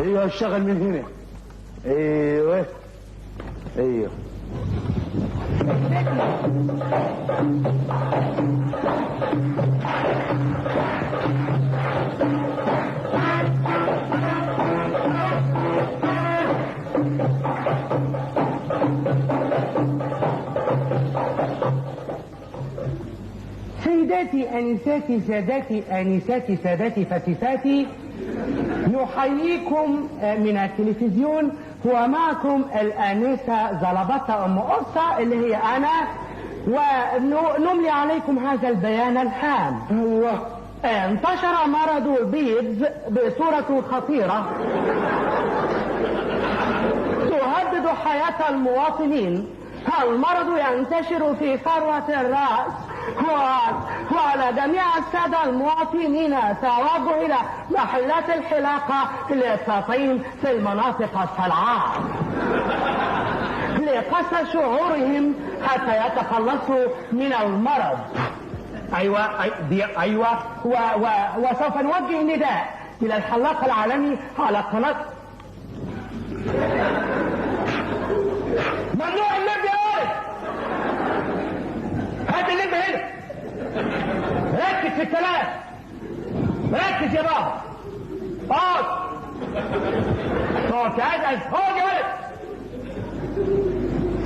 ايوه اشتغل من هنا. ايوه ايوه. سيداتي انساتي سادتي انساتي سادتي فتياتي، نحييكم من التلفزيون. هو معكم الآنسة زلبطة أم قصة اللي هي أنا، ونملي عليكم هذا البيان الهام. ايوه. انتشر مرض البيض بصورة خطيرة تهدد حياة المواطنين. المرض ينتشر في فروة الرأس، وعلى جميع السادة المواطنين توجه إلى محلات الحلاقة للتطعيم في المناطق الصلعاء لقص شعورهم حتى يتخلصوا من المرض. أيوة وسوف نوجه نداء إلى الحلاق العالمي على قناة. ممنوع اللب يا ولد، هات اللب هنا، ركز في الكلام، ركز يا بابا. اقعد اقعد اقعد يا ولد.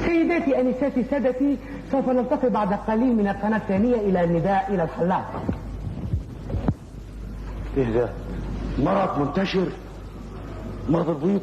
سيداتي انساتي سادتي، سوف نلتقي بعد قليل من القناة الثانية الى النداء الى الحلاق. ايه ده؟ مرض منتشر، مرض البيض.